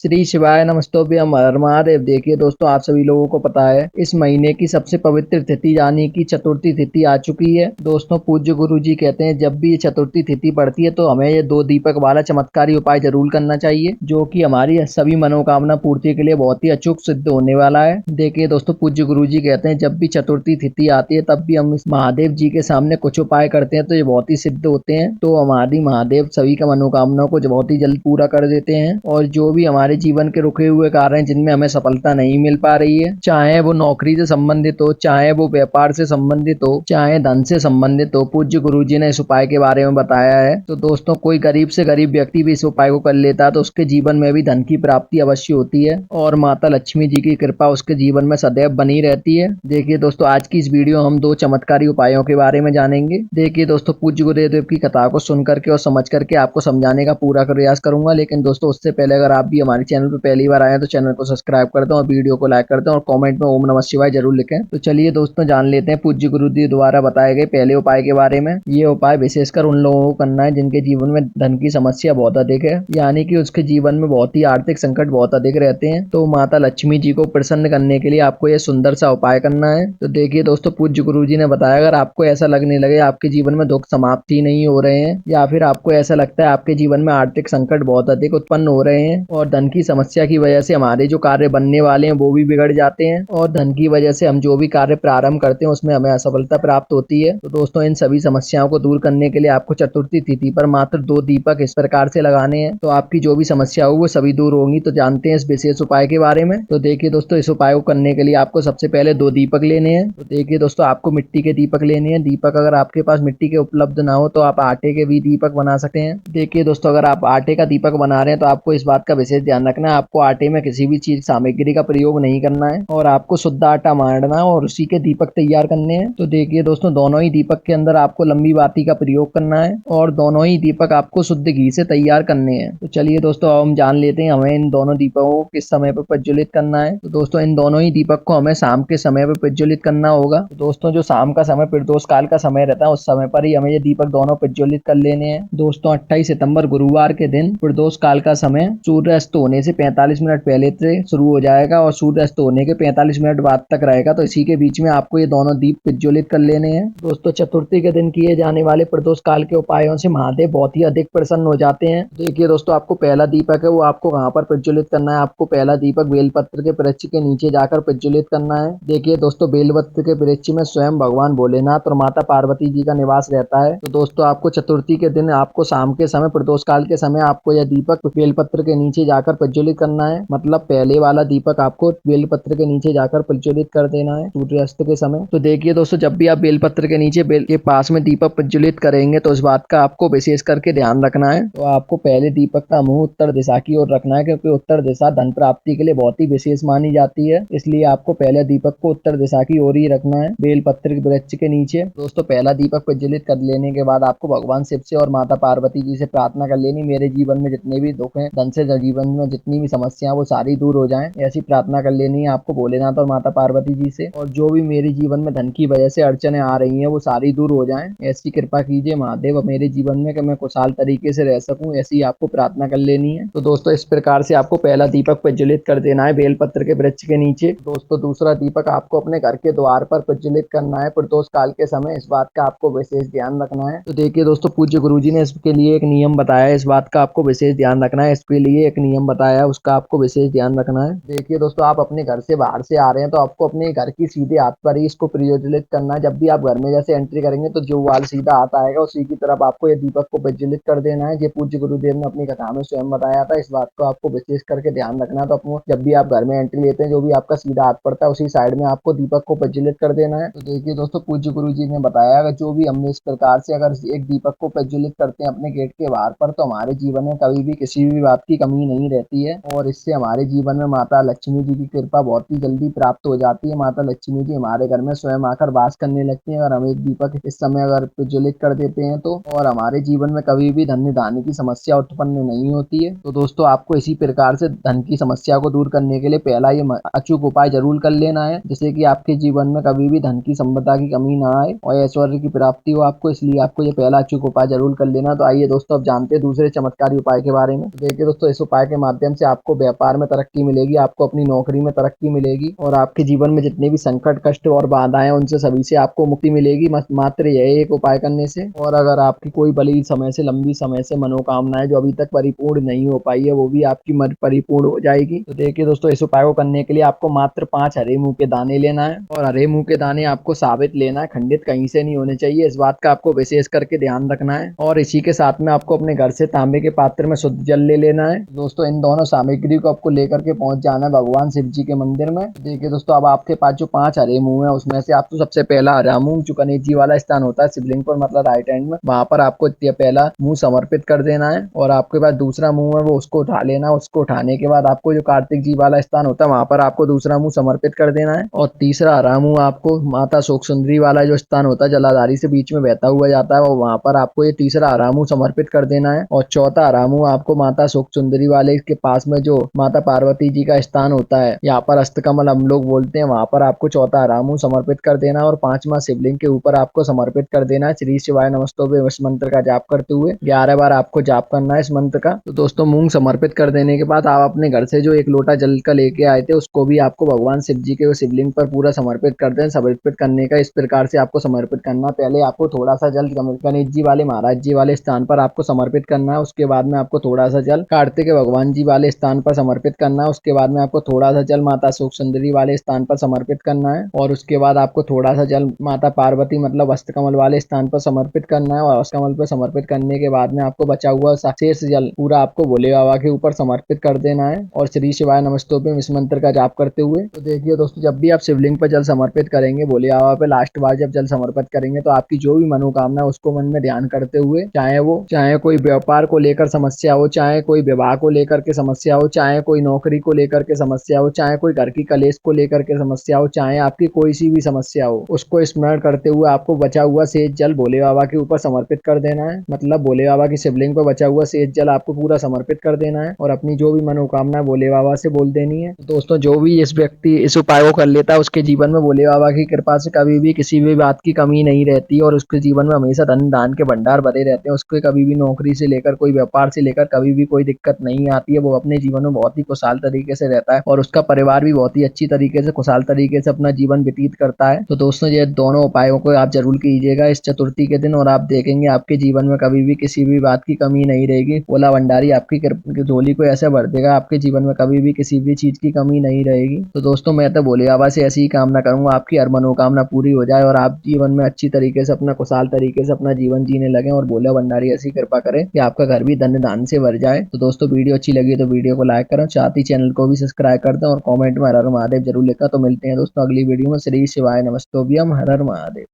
श्री शिवाय नमस्तोभ्यम हर महादेव। देखिए दोस्तों, आप सभी लोगों को पता है इस महीने की सबसे पवित्र तिथि यानी कि चतुर्थी तिथि आ चुकी है। दोस्तों, पूज्य गुरु जी कहते हैं जब भी ये चतुर्थी तिथि पड़ती है तो हमें ये दो दीपक वाला चमत्कारी उपाय जरूर करना चाहिए, जो कि हमारी सभी मनोकामना पूर्ति के लिए बहुत ही अचूक सिद्ध होने वाला है। देखिए दोस्तों, पूज्य गुरु जी कहते हैं जब भी चतुर्थी तिथि आती है तब भी हम इस महादेव जी के सामने कुछ उपाय करते हैं तो ये बहुत ही सिद्ध होते हैं। तो हमारी महादेव सभी का मनोकामनाओं को बहुत ही जल्द पूरा कर देते हैं। और जो भी हमारे जीवन के रुके हुए कार्य हैं जिनमें हमें सफलता नहीं मिल पा रही है, चाहे वो नौकरी से संबंधित हो, चाहे वो व्यापार से संबंधित हो, चाहे धन से संबंधित हो, पूज्य गुरु जी ने इस उपाय के बारे में बताया है। तो दोस्तों, कोई गरीब से गरीब व्यक्ति भी इस उपाय को कर लेता है तो उसके जीवन में भी धन की प्राप्ति अवश्य होती है और माता लक्ष्मी जी की कृपा उसके जीवन में सदैव बनी रहती है। देखिए दोस्तों, आज की इस वीडियो हम दो चमत्कारी उपायों के बारे में जानेंगे। देखिए दोस्तों, पूज्य गुरुदेव की कथा को सुन करके और समझ करके आपको समझाने का पूरा प्रयास करूंगा, लेकिन दोस्तों उससे पहले अगर आप भी हमारे चैनल पर पहली बार आए हैं तो चैनल को सब्सक्राइब कर दें और वीडियो को लाइक कर दें और कमेंट में ओम नमः शिवाय जरूर लिखें। तो चलिए दोस्तों, जान लेते हैं पूज्य गुरुदेव द्वारा बताए गए पहले उपाय के बारे में। ये उपाय विशेषकर उन लोगों को करना है जिनके जीवन में धन की समस्या बहुत अधिक है, यानी कि उसके जीवन में बहुत ही आर्थिक संकट बहुत अधिक रहते हैं। तो माता लक्ष्मी जी को प्रसन्न करने के लिए आपको यह सुंदर सा उपाय करना है। तो देखिए दोस्तों, पूज्य गुरु जी ने बताया अगर आपको ऐसा लगने लगे आपके जीवन में दुख समाप्त ही नहीं हो रहे हैं, या फिर आपको ऐसा लगता है आपके जीवन में आर्थिक संकट बहुत अधिक उत्पन्न हो रहे हैं और धन की समस्या की वजह से हमारे जो कार्य बनने वाले हैं वो भी बिगड़ जाते हैं और धन की वजह से हम जो भी कार्य प्रारंभ करते हैं उसमें हमें असफलता प्राप्त होती है, तो दोस्तों इन सभी समस्याओं को दूर करने के लिए आपको चतुर्थी तिथि पर मात्र दो दीपक इस प्रकार से लगाने हैं, तो आपकी जो भी समस्या हो वो सभी दूर होंगी। तो जानते हैं इस विशेष उपाय के बारे में। तो देखिए दोस्तों, इस उपाय को करने के लिए आपको सबसे पहले दो दीपक लेने हैं। तो देखिए दोस्तों, आपको मिट्टी के दीपक लेने हैं। दीपक अगर आपके पास मिट्टी के उपलब्ध ना हो तो आप आटे के भी दीपक बना सकते हैं। देखिए दोस्तों, अगर आप आटे का दीपक बना रहे हैं तो आपको इस बात का विशेष ध्यान रखना है, आपको आटे में किसी भी चीज सामग्री का प्रयोग नहीं करना है और आपको शुद्ध आटा मारना है और उसी के दीपक तैयार करने हैं। तो देखिए दोस्तों, दोनों ही दीपक के अंदर आपको लंबी बाती का प्रयोग करना है और दोनों ही दीपक आपको शुद्ध घी से तैयार करने हैं। तो चलिए दोस्तों, अब हम जान लेते हैं हमें इन दोनों दीपकों को किस समय पर प्रज्वलित करना है। तो दोस्तों, इन दोनों ही दीपक को हमें शाम के समय पर प्रज्वलित करना होगा। तो दोस्तों, जो शाम का समय प्रदोष काल का समय रहता है उस समय पर ही हमें ये दीपक दोनों प्रज्वलित कर लेने हैं। दोस्तों, 28 सितंबर गुरुवार के दिन प्रदोष काल का समय सूर्य अस्त होने से 45 मिनट पहले से शुरू हो जाएगा और सूर्य अस्त होने के 45 मिनट बाद तक रहेगा। तो इसी के बीच में आपको ये दोनों दीप प्रज्वलित कर लेने हैं। दोस्तों, चतुर्थी के दिन किए जाने वाले प्रदोष काल के उपायों से महादेव बहुत ही अधिक प्रसन्न हो जाते हैं। देखिए दोस्तों, आपको पहला दीपक है वो आपको कहाँ पर प्रज्वलित करना है। आपको पहला दीपक बेलपत्र के वृक्ष के नीचे जाकर प्रज्वलित करना है। देखिए दोस्तों, बेलपत्र के वृक्ष में स्वयं भगवान भोलेनाथ और माता पार्वती जी का निवास रहता है। तो दोस्तों, आपको चतुर्थी के दिन आपको शाम के समय प्रदोष काल के समय आपको यह दीपक बेलपत्र के नीचे जाकर प्रज्वलित करना है। मतलब पहले वाला दीपक आपको बेलपत्र के नीचे जाकर प्रज्वलित कर देना है सूर्यास्त के समय। तो देखिए दोस्तों, जब भी आप बेलपत्र के नीचे बेल के पास में दीपक प्रज्वलित करेंगे तो इस बात का आपको विशेष करके ध्यान रखना है। तो आपको पहले दीपक का मुंह उत्तर दिशा की ओर रखना है, क्योंकि उत्तर दिशा धन प्राप्ति के लिए बहुत ही विशेष मानी जाती है, इसलिए आपको पहले दीपक को उत्तर दिशा की ओर ही रखना है बेलपत्र के वृक्ष के नीचे। दोस्तों, पहला दीपक प्रज्वलित कर लेने के बाद आपको भगवान शिव से और माता पार्वती जी से प्रार्थना कर लेनी, मेरे जीवन में जितने भी दुख हैं, धन से जीवन में जितनी भी समस्या वो सारी दूर हो जाएं, ऐसी प्रार्थना कर लेनी है आपको भोलेनाथ और माता पार्वती जी से। और जो भी मेरे जीवन में धन की वजह से अड़चने आ रही हैं वो सारी दूर हो जाएं, ऐसी कृपा कीजिए महादेव मेरे जीवन में कि मैं खुशहाल तरीके से रह सकूं, ऐसी आपको प्रार्थना कर लेनी है। तो दोस्तों, इस प्रकार से आपको पहला दीपक प्रज्वलित कर देना है बेलपत्र के वृक्ष के नीचे। दोस्तों, दूसरा दीपक आपको अपने घर के द्वार पर प्रज्वलित करना है प्रदोष काल के समय, इस बात का आपको विशेष ध्यान रखना है। तो देखिए दोस्तों, पूज्य गुरुजी ने इसके लिए एक नियम बताया है, इस बात का आपको विशेष ध्यान रखना है। इसके लिए एक नियम बताया है, उसका आपको विशेष ध्यान रखना है। देखिए दोस्तों, आप अपने घर से बाहर से आ रहे हैं तो आपको अपने घर की सीधे हाथ पर ही इसको प्रज्वलित करना है। जब भी आप घर में जैसे एंट्री करेंगे तो जो वाल सीधा हाथ आएगा उसी की तरफ आपको ये दीपक को प्रज्वलित कर देना है। ये पूज्य गुरुदेव ने अपनी कथा में स्वयं बताया था, इस बात को आपको विशेष करके ध्यान रखना है। तो अपने जब भी आप घर में एंट्री लेते हैं जो भी आपका सीधा हाथ पड़ता है उसी साइड में आपको दीपक को प्रज्वलित कर देना है। तो देखिए दोस्तों, पूज्य गुरु जी ने बताया अगर जो भी हम इस प्रकार से अगर एक दीपक को प्रज्वलित करते हैं अपने गेट के बाहर पर तो हमारे जीवन में कभी भी किसी भी बात की कमी नहीं रहती है और इससे हमारे जीवन में माता लक्ष्मी जी की कृपा बहुत ही जल्दी प्राप्त हो जाती है। माता लक्ष्मी जी हमारे घर में स्वयं आकर वास करने लगती है अगर हम एक दीपक इस समय अगर प्रज्वलित कर देते हैं तो, और हमारे जीवन में कभी भी धन धान्य की समस्या उत्पन्न नहीं होती है। तो दोस्तों, आपको इसी प्रकार से धन की समस्या को दूर करने के लिए पहला ये अचूक उपाय जरूर कर लेना है, जिससे कि आपके जीवन में कभी भी धन की संपदा की कमी ना आए और ऐश्वर्य की प्राप्ति हो आपको, इसलिए आपको ये पहला अचूक उपाय जरूर कर लेना। तो आइए दोस्तों, अब जानते हैं दूसरे चमत्कारी उपाय के बारे में। तो देखिए दोस्तों, इस उपाय के माध्यम से आपको व्यापार में तरक्की मिलेगी, आपको अपनी नौकरी में तरक्की मिलेगी और आपके जीवन में जितने भी संकट, कष्ट और बाधाएं उनसे सभी से आपको मुक्ति मिलेगी मात्र यह एक उपाय करने से। और अगर आपकी कोई बड़ी समय से, लंबी समय से मनोकामनाएं जो अभी तक परिपूर्ण नहीं हो पाई है, वो भी आपकी परिपूर्ण हो जाएगी। तो देखिए दोस्तों, इस उपाय को करने के लिए आपको मात्र 5 हरे मूंग के दाने लेना है और हरे मूंग के दाने आपको साबित लेना है, खंडित कहीं से नहीं होने चाहिए। इस बात का आपको विशेष करके ध्यान रखना है। और इसी के साथ में आपको अपने घर से तांबे के पात्र में शुद्ध जल ले लेना है। दोस्तों, इन दोनों सामग्री को आपको लेकर के पहुंच जाना है भगवान शिव जी के मंदिर में। देखिए दोस्तों, अब आपके पास जो 5 हरे मूंग है उसमें से आपको सबसे पहला हरा मूंग जो गणेश जी वाला स्थान होता है शिवलिंग पर, मतलब राइट हैंड में, वहां पर आपको पहला मुंह समर्पित कर देना है। और आपके पास दूसरा मुंह है वो उसको उठा लेना। उसको उठाने के बाद आपको जो कार्तिक जी वाला स्थान होता है वहां पर आपको दूसरा मुंह समर्पित कर देना है। और तीसरा हरा मुंह आपको माता शोक सुंदरी वाला जो स्थान होता है, जलाधारी से बीच में बहता हुआ जाता है, और वहां पर आपको ये तीसरा हरा मुंह समर्पित कर देना है। और चौथा हरा मुंह आपको माता शोक सुंदरी वाले के पास में जो माता पार्वती जी का स्थान होता है, यहाँ पर अष्टकमल हम लोग बोलते हैं, वहां पर आपको चौथा हरा मुंह समर्पित कर देना है। और 5वां शिवलिंग के ऊपर आपको समर्पित कर देना है। श्री शिवाय नमस्तुभ्यं इस मंत्र का जाप करते हुए 11 बार आपको जाप करना है इस मंत्र का। तो दोस्तों, मूंग समर्पित कर देने के बाद आप अपने घर से जो 1 लोटा जल का लेके आए थे उसको भी आपको भगवान शिव जी के शिवलिंग पर पूरा समर्पित कर दें। समर्पित करने का इस प्रकार से आपको समर्पित करना, पहले आपको थोड़ा सा जल गणेश जी वाले, महाराज जी वाले स्थान पर आपको समर्पित करना है। उसके बाद में आपको थोड़ा सा जल कार्तिक भगवान जी वाले स्थान पर समर्पित करना है। उसके बाद में आपको थोड़ा सा जल माता शोक सुंदरी वाले स्थान पर समर्पित करना है। और उसके बाद आपको थोड़ा सा जल माता पार्वती मतलब अष्टकमल वाले स्थान पर समर्पित करना है। और अष्टकमल पर समर्पित करने के बाद में आपको बचा हुआ शेष जल पूरा आपको भोले बाबा के ऊपर समर्पित कर देना है। और श्री शिवाय नमस्तुभ्यं इस मंत्र का जाप करते हुए। तो देखिए दोस्तों, जब भी आप शिवलिंग पर जल समर्पित करेंगे, भोले बाबा पे लास्ट बार जब जल समर्पित करेंगे, तो आपकी जो भी मनोकामना है उसको मन में ध्यान करते हुए, चाहे कोई व्यापार को लेकर समस्या हो, चाहे कोई विवाह को लेकर के समस्या हो, चाहे कोई नौकरी को लेकर के समस्या हो, चाहे कोई घर की कलेश को लेकर के समस्या हो, चाहे आपकी कोई सी भी समस्या हो, उसको स्मरण करते हुए आपको बचा हुआ शेष जल भोले बाबा के ऊपर समर्पित कर देना है। मतलब भोले बाबा की शिवलिंग पर बचा हुआ शेष जल आपको पूरा समर्पित कर देना है और अपनी जो भी मनोकामना भोले बाबा से बोल देनी है। तो दोस्तों, जो भी इस व्यक्ति इस उपाय को कर लेता है उसके जीवन में भोले बाबा की कृपा से कभी भी किसी भी बात की कमी नहीं रहती और उसके जीवन में हमेशा धन दान के भंडार भरे रहते हैं। उसके कभी भी नौकरी से लेकर कोई व्यापार से लेकर कभी भी कोई दिक्कत नहीं आती है। वो अपने जीवन में बहुत ही खुशहाल तरीके से रहता है और उसका परिवार भी बहुत ही अच्छी तरीके से, खुशहाल तरीके से अपना जीवन व्यतीत करता है। तो दोस्तों, ये दोनों उपायों को आप जरूर कीजिएगा इस चतुर्थी के दिन और आप देखेंगे आपके जीवन में कभी भी किसी भी बात की कमी नहीं रहेगी। भोला भंडारी आपकी झोली को ऐसे भर देगा, आपके जीवन में कभी भी किसी भी चीज की कमी नहीं रहेगी। तो दोस्तों, मैं तो भोले बाबा से ऐसी ही कामना करूंगा आपकी हर मनोकामना पूरी हो जाए और आप जीवन में अच्छी तरीके से अपना खुशहाल तरीके से अपना जीवन जीने लगे और भोला भंडारी ऐसी कृपा करे कि आपका घर भी धन दान से भर जाए। तो दोस्तों, वीडियो अच्छी लगी तो वीडियो को लाइक करें, साथ ही चैनल को भी सब्सक्राइब कर दें और कमेंट में हर हर महादेव जरूर लिखा। तो मिलते हैं दोस्तों अगली वीडियो में। श्री शिवाय नमस्तुभ्यं। हर हर महादेव।